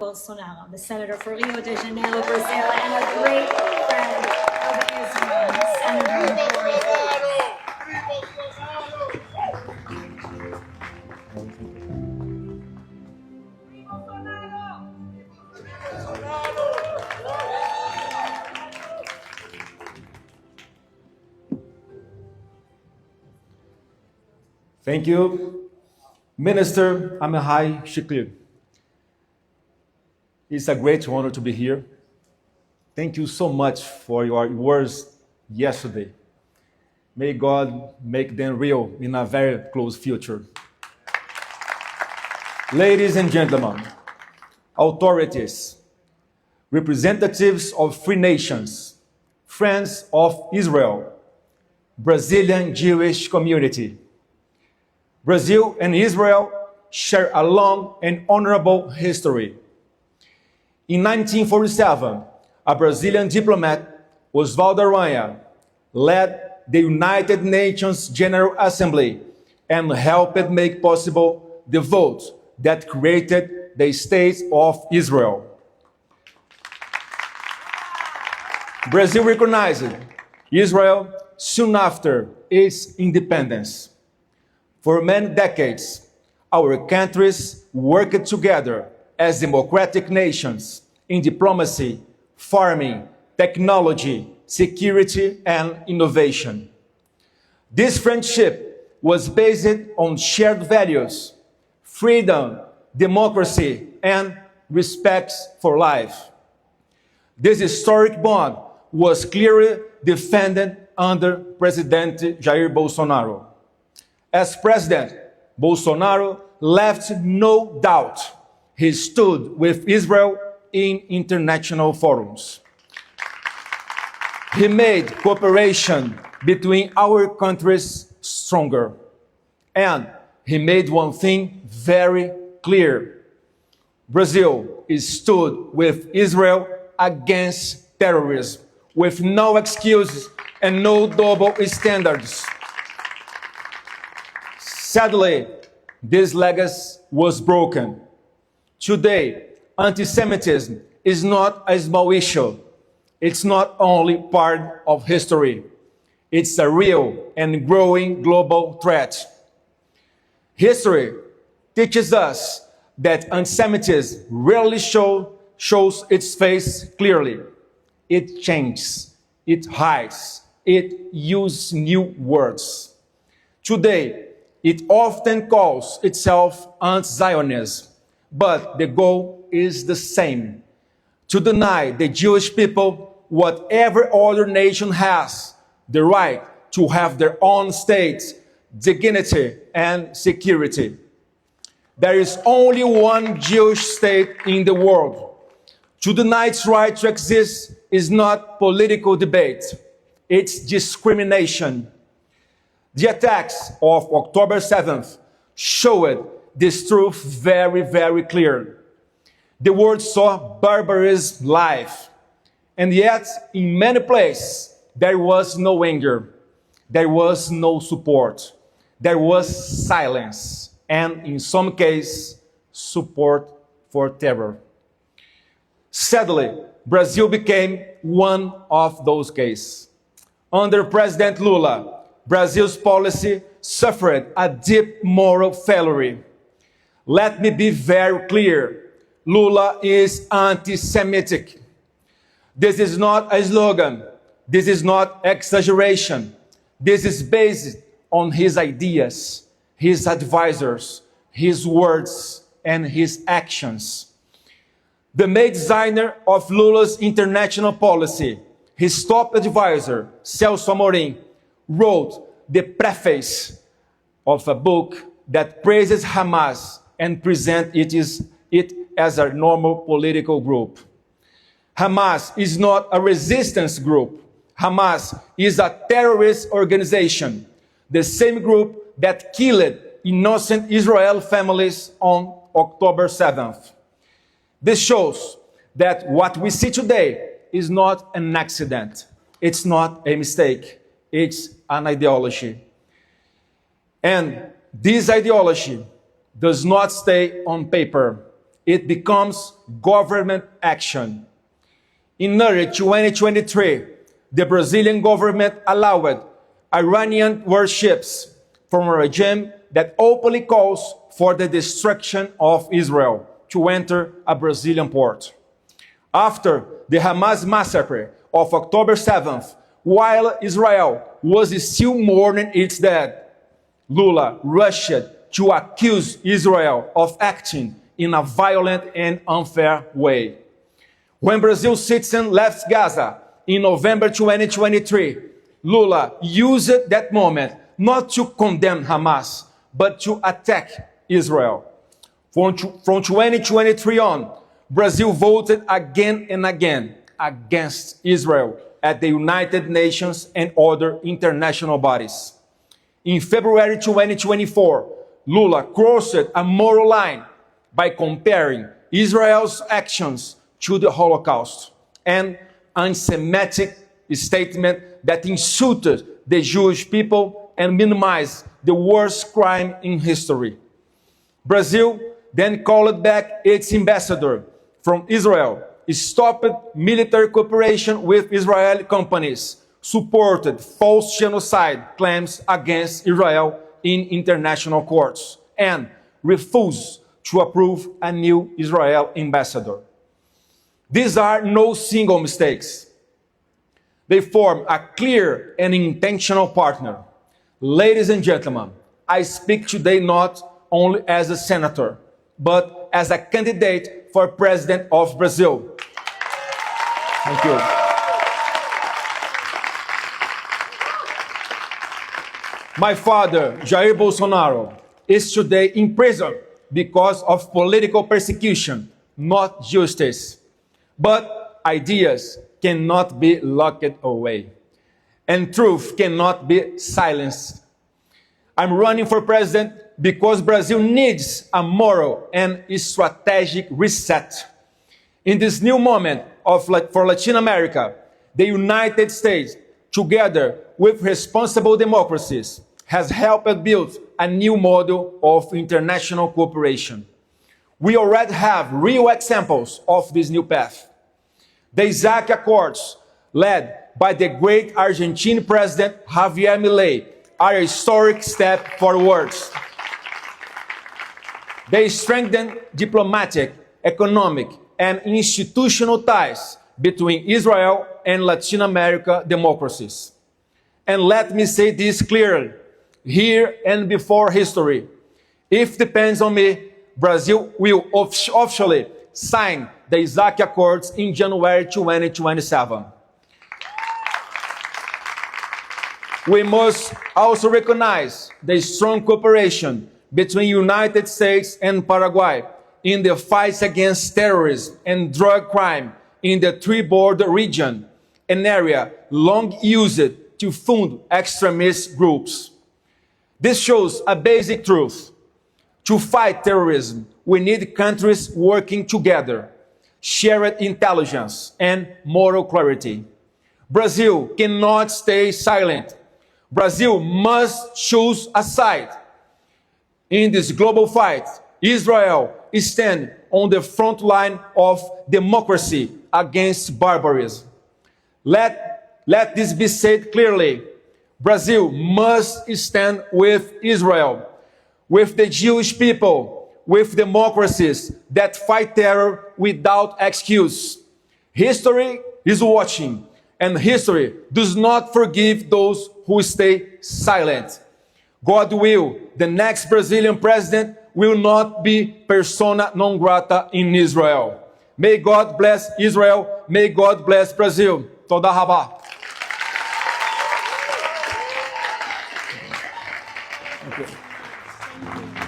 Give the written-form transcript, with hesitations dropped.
Bolsonaro, the senator for Rio de Janeiro, Brazil, and a great friend of Israel, Senator. Thank you, Minister Amihai Shikli. It's a great honor to be here. Thank you so much for your words yesterday. May God make them real in a very close future. Ladies and gentlemen, authorities, representatives of free nations, friends of Israel, Brazilian Jewish community, Brazil and Israel share a long and honorable history. In 1947, a Brazilian diplomat, Oswaldo Aranha, led the United Nations General Assembly and helped make possible the vote that created the State of Israel. Brazil recognized Israel soon after its independence. For many decades, our countries worked together as democratic nations in diplomacy, farming, technology, security, and innovation. This friendship was based on shared values, freedom, democracy, and respect for life. This historic bond was clearly defended under President Jair Bolsonaro. As president, Bolsonaro left no doubt he stood with Israel in international forums. He made cooperation between our countries stronger. And he made one thing very clear. Brazil stood with Israel against terrorism, with no excuses and no double standards. Sadly, this legacy was broken. Today, antisemitism is not a small issue. It's not only part of history. It's a real and growing global threat. History teaches us that antisemitism rarely shows its face clearly. It changes, it hides, it uses new words. Today, it often calls itself anti-Zionism, but the goal is the same: to deny the Jewish people what every other nation has, the right to have their own state, dignity, and security. There is only one Jewish state in the world. To deny its right to exist is not political debate, it's discrimination. The attacks of October 7th showed this truth very, very clear. The world saw barbarism live, and yet in many places there was no anger, there was no support, there was silence, and in some cases, support for terror. Sadly, Brazil became one of those cases. Under President Lula, Brazil's policy suffered a deep moral failure. Let me be very clear. Lula is anti-Semitic. This is not a slogan. This is not exaggeration. This is based on his ideas, his advisors, his words, and his actions. The main designer of Lula's international policy, his top advisor, Celso Amorim, wrote the preface of a book that praises Hamas and presents it as a normal political group. Hamas is not a resistance group. Hamas is a terrorist organization, the same group that killed innocent Israeli families on October 7th. This shows that what we see today is not an accident. It's not a mistake. It's an ideology. And this ideology does not stay on paper. it becomes government action. In early 2023, the Brazilian government allowed Iranian warships from a regime that openly calls for the destruction of Israel to enter a Brazilian port. After the Hamas massacre of October 7th, while Israel was still mourning its dead, Lula rushed to accuse Israel of acting in a violent and unfair way. When Brazil's citizens left Gaza in November 2023, Lula used that moment not to condemn Hamas, but to attack Israel. From 2023 on, Brazil voted again and again against Israel at the United Nations and other international bodies. In February 2024, Lula crossed a moral line by comparing Israel's actions to the Holocaust, an anti-Semitic statement that insulted the Jewish people and minimized the worst crime in history. Brazil then called back its ambassador from Israel, stopped military cooperation with Israeli companies, supported false genocide claims against Israel in international courts, and refused to approve a new Israel ambassador. These are no single mistakes. They form a clear and intentional partner. Ladies and gentlemen, I speak today not only as a senator, but as a candidate for president of Brazil. Thank you. My father, Jair Bolsonaro, is today in prison because of political persecution, not justice. But ideas cannot be locked away, and truth cannot be silenced. I'm running for president because Brazil needs a moral and strategic reset. In this new moment for Latin America, the United States, together with responsible democracies, has helped build a new model of international cooperation. We already have real examples of this new path. The Isaac Accords, led by the great Argentine president Javier Milei, are a historic step forward. They strengthen diplomatic, economic, and institutional ties between Israel and Latin America democracies. And let me say this clearly, here and before history. If it depends on me, Brazil will officially sign the Isaac Accords in January 2027. We must also recognize the strong cooperation between the United States and Paraguay in the fight against terrorism and drug crime in the three-border region, an area long used to fund extremist groups. This shows a basic truth. To fight terrorism, we need countries working together, shared intelligence, and moral clarity. Brazil cannot stay silent. Brazil must choose a side. In this global fight, Israel stands on the front line of democracy against barbarism. Let this be said clearly. Brazil must stand with Israel, with the Jewish people, with democracies that fight terror without excuse. History is watching, and history does not forgive those who stay silent. God will, the next Brazilian president will not be persona non grata in Israel. May God bless Israel. May God bless Brazil. Toda Rabá. Thank you.